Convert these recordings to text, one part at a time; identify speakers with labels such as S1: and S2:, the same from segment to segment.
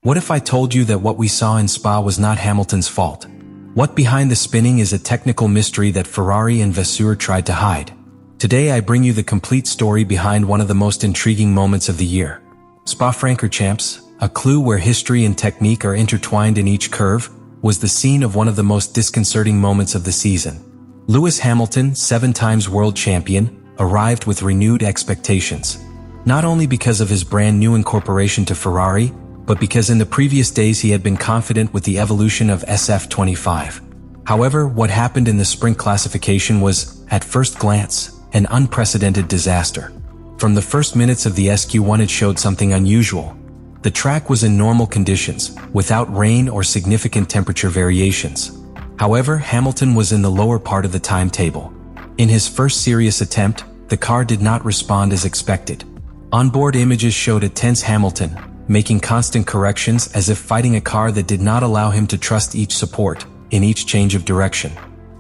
S1: What if I told you that what we saw in Spa was not Hamilton's fault? What behind the spinning is a technical mystery that Ferrari and Vasseur tried to hide? Today I bring you the complete story behind one of the most intriguing moments of the year. Spa-Francorchamps, a clue where history and technique are intertwined in each curve, was the scene of one of the most disconcerting moments of the season. Lewis Hamilton, 7 times world champion, arrived with renewed expectations. Not only because of his brand new incorporation to Ferrari, but because in the previous days he had been confident with the evolution of SF25. However, what happened in the sprint classification was, at first glance, an unprecedented disaster. From the first minutes of the SQ1 it showed something unusual. The track was in normal conditions, without rain or significant temperature variations. However, Hamilton was in the lower part of the timetable. In his first serious attempt, the car did not respond as expected. Onboard images showed a tense Hamilton, making constant corrections as if fighting a car that did not allow him to trust each support, in each change of direction.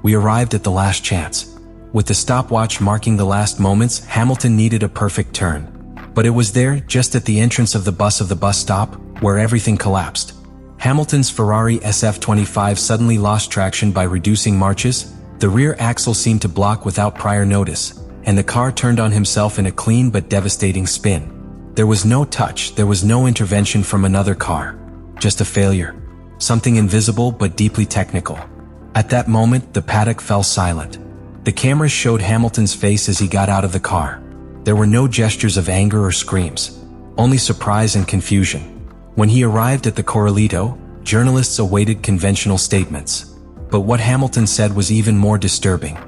S1: We arrived at the last chance. With the stopwatch marking the last moments, Hamilton needed a perfect turn. But it was there, just at the entrance of the bus stop, where everything collapsed. Hamilton's Ferrari SF25 suddenly lost traction by reducing marches, the rear axle seemed to block without prior notice, and the car turned on himself in a clean but devastating spin. There was no touch, there was no intervention from another car. Just a failure. Something invisible but deeply technical. At that moment, the paddock fell silent. The cameras showed Hamilton's face as he got out of the car. There were no gestures of anger or screams, only surprise and confusion. When he arrived at the Corralito, journalists awaited conventional statements. But what Hamilton said was even more disturbing.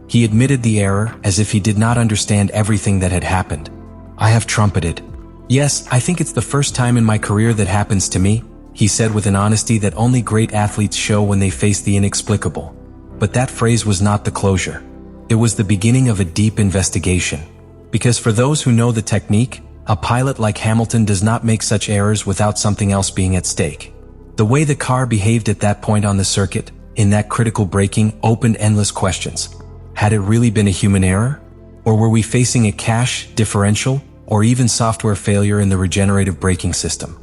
S1: He admitted the error as if he did not understand everything that had happened. "I have trumpeted. Yes, I think it's the first time in my career that happens to me," he said with an honesty that only great athletes show when they face the inexplicable. But that phrase was not the closure. It was the beginning of a deep investigation. Because for those who know the technique, a pilot like Hamilton does not make such errors without something else being at stake. The way the car behaved at that point on the circuit, in that critical braking, opened endless questions. Had it really been a human error? Or were we facing a cache, differential, or even software failure in the regenerative braking system?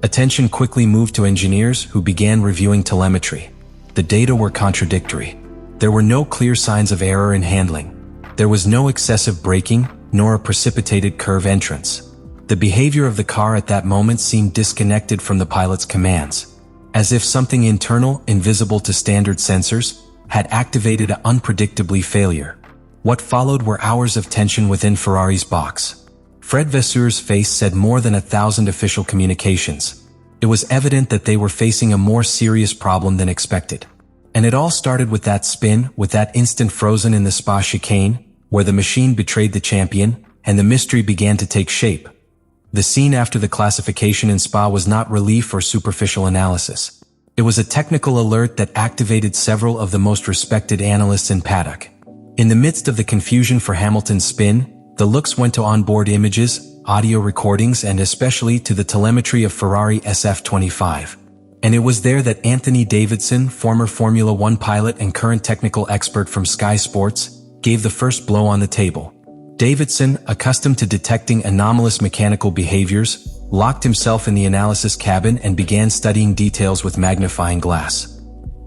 S1: Attention quickly moved to engineers who began reviewing telemetry. The data were contradictory. There were no clear signs of error in handling. There was no excessive braking, nor a precipitated curve entrance. The behavior of the car at that moment seemed disconnected from the pilot's commands, as if something internal, invisible to standard sensors, had activated an unpredictably failure. What followed were hours of tension within Ferrari's box. Fred Vasseur's face said more than 1,000 official communications. It was evident that they were facing a more serious problem than expected. And it all started with that spin, with that instant frozen in the Spa chicane, where the machine betrayed the champion, and the mystery began to take shape. The scene after the classification in Spa was not relief or superficial analysis. It was a technical alert that activated several of the most respected analysts in paddock. In the midst of the confusion for Hamilton's spin, the looks went to onboard images, audio recordings, and especially to the telemetry of Ferrari SF25. And it was there that Anthony Davidson, former Formula One pilot and current technical expert from Sky Sports, gave the first blow on the table. Davidson, accustomed to detecting anomalous mechanical behaviors, locked himself in the analysis cabin and began studying details with magnifying glass.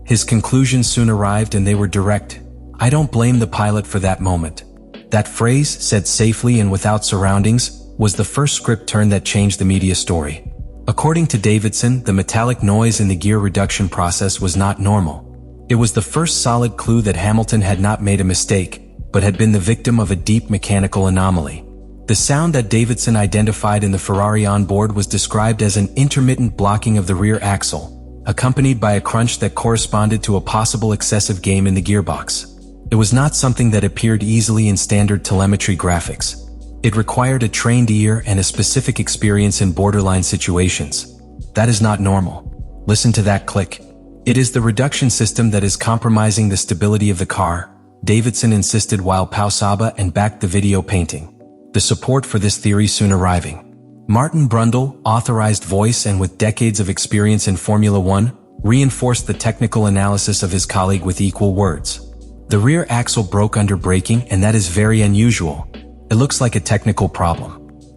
S1: His conclusions soon arrived and they were direct. "I don't blame the pilot for that moment." That phrase, said safely and without surroundings, was the first script turn that changed the media story. According to Davidson, the metallic noise in the gear reduction process was not normal. It was the first solid clue that Hamilton had not made a mistake, but had been the victim of a deep mechanical anomaly. The sound that Davidson identified in the Ferrari onboard was described as an intermittent blocking of the rear axle, accompanied by a crunch that corresponded to a possible excessive game in the gearbox. It was not something that appeared easily in standard telemetry graphics. It required a trained ear and a specific experience in borderline situations. That is not normal. Listen to that click. It is the reduction system that is compromising the stability of the car, Davidson insisted while pausaba and backed the video painting. The support for this theory soon arriving. Martin Brundle, authorized voice and with decades of experience in Formula One, reinforced the technical analysis of his colleague with equal words. The rear axle broke under braking, and that is very unusual. It looks like a technical problem.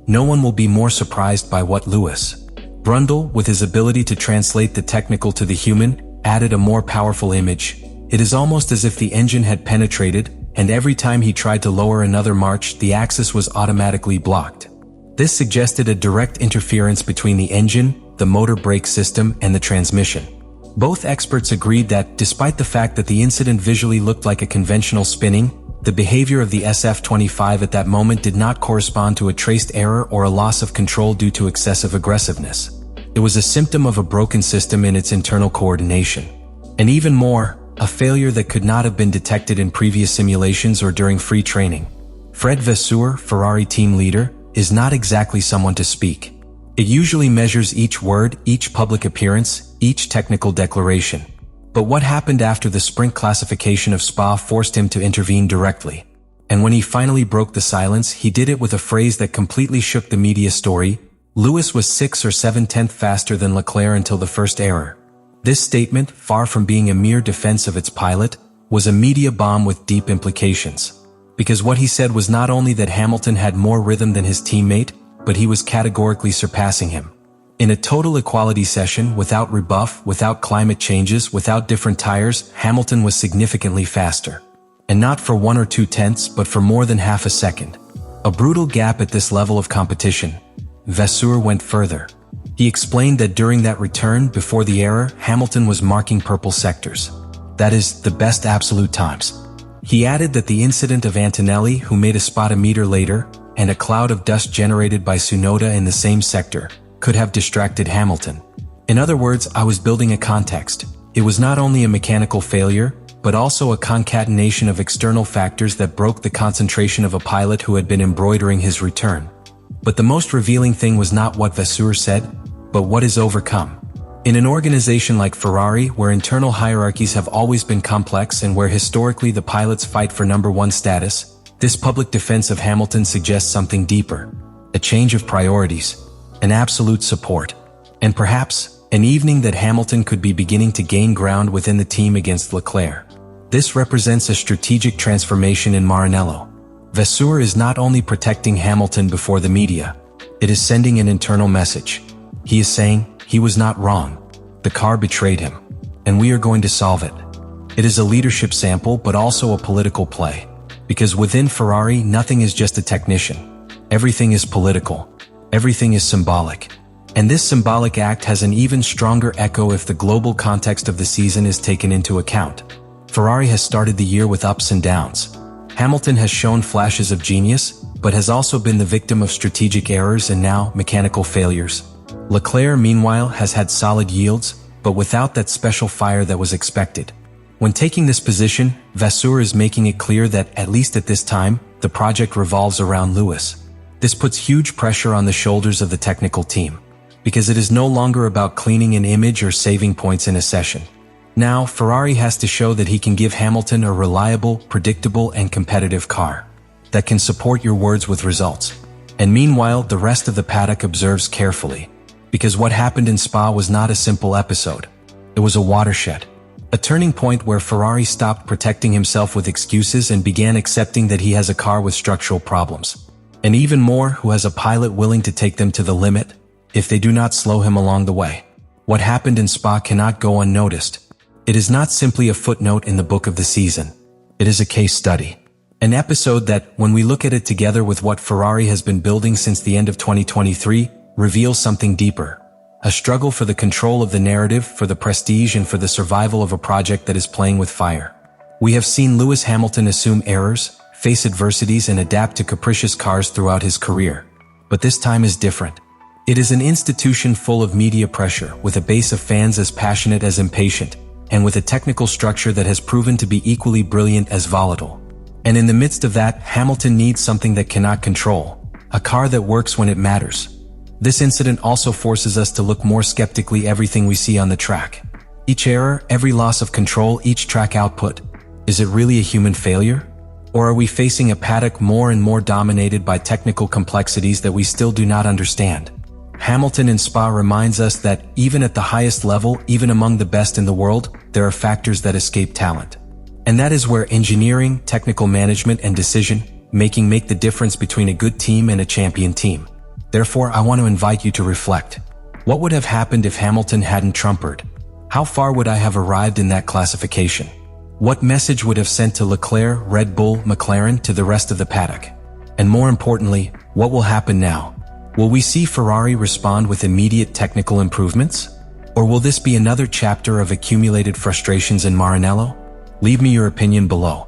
S1: No one will be more surprised by what Lewis Brundle, with his ability to translate the technical to the human, added a more powerful image. It is almost as if the engine had penetrated, and every time he tried to lower another march, the axis was automatically blocked. This suggested a direct interference between the engine, the motor brake system, and the transmission. Both experts agreed that, despite the fact that the incident visually looked like a conventional spinning, the behavior of the SF-25 at that moment did not correspond to a traced error or a loss of control due to excessive aggressiveness. It was a symptom of a broken system in its internal coordination. And even more, a failure that could not have been detected in previous simulations or during free training. Frédéric Vasseur, Ferrari team leader, is not exactly someone to speak. It usually measures each word, each public appearance, each technical declaration. But what happened after the sprint classification of Spa forced him to intervene directly. And when he finally broke the silence, he did it with a phrase that completely shook the media story: Lewis was 6 or 7/10 faster than Leclerc until the first error. This statement, far from being a mere defense of its pilot, was a media bomb with deep implications. Because what he said was not only that Hamilton had more rhythm than his teammate, but he was categorically surpassing him. In a total equality session, without rebuff, without climate changes, without different tires, Hamilton was significantly faster. And not for 1 or 2 tenths, but for more than half a second. A brutal gap at this level of competition. Vasseur went further. He explained that during that return, before the error, Hamilton was marking purple sectors. That is, the best absolute times. He added that the incident of Antonelli, who made a spot a meter later, and a cloud of dust generated by Tsunoda in the same sector, could have distracted Hamilton. In other words, I was building a context. It was not only a mechanical failure, but also a concatenation of external factors that broke the concentration of a pilot who had been embroidering his return. But the most revealing thing was not what Vasseur said, but what is overcome. In an organization like Ferrari, where internal hierarchies have always been complex and where historically the pilots fight for number one status, this public defense of Hamilton suggests something deeper. A change of priorities. An absolute support. And perhaps, an evening that Hamilton could be beginning to gain ground within the team against Leclerc. This represents a strategic transformation in Maranello. Vasseur is not only protecting Hamilton before the media, it is sending an internal message. He is saying, he was not wrong. The car betrayed him. And we are going to solve it. It is a leadership sample, but also a political play. Because within Ferrari, nothing is just a technician. Everything is political. Everything is symbolic. And this symbolic act has an even stronger echo if the global context of the season is taken into account. Ferrari has started the year with ups and downs. Hamilton has shown flashes of genius, but has also been the victim of strategic errors and now mechanical failures. Leclerc, meanwhile, has had solid yields, but without that special fire that was expected. When taking this position, Vasseur is making it clear that, at least at this time, the project revolves around Lewis. This puts huge pressure on the shoulders of the technical team, because it is no longer about cleaning an image or saving points in a session. Now, Ferrari has to show that he can give Hamilton a reliable, predictable, and competitive car that can support your words with results. And meanwhile, the rest of the paddock observes carefully. Because what happened in Spa was not a simple episode. It was a watershed. A turning point where Ferrari stopped protecting himself with excuses and began accepting that he has a car with structural problems. And even more, who has a pilot willing to take them to the limit, if they do not slow him along the way. What happened in Spa cannot go unnoticed. It is not simply a footnote in the book of the season. It is a case study. An episode that, when we look at it together with what Ferrari has been building since the end of 2023, reveals something deeper. A struggle for the control of the narrative, for the prestige, and for the survival of a project that is playing with fire. We have seen Lewis Hamilton assume errors, face adversities, and adapt to capricious cars throughout his career. But this time is different. It is an institution full of media pressure, with a base of fans as passionate as impatient, and with a technical structure that has proven to be equally brilliant as volatile. And in the midst of that, Hamilton needs something that cannot control. A car that works when it matters. This incident also forces us to look more skeptically everything we see on the track. Each error, every loss of control, each track output. Is it really a human failure? Or are we facing a paddock more and more dominated by technical complexities that we still do not understand? Hamilton in Spa reminds us that even at the highest level, even among the best in the world, there are factors that escape talent. And that is where engineering, technical management, and decision-making make the difference between a good team and a champion team. Therefore, I want to invite you to reflect. What would have happened if Hamilton hadn't trumpered? How far would I have arrived in that classification? What message would have sent to Leclerc, Red Bull, McLaren, to the rest of the paddock? And more importantly, what will happen now? Will we see Ferrari respond with immediate technical improvements? Or will this be another chapter of accumulated frustrations in Maranello? Leave me your opinion below.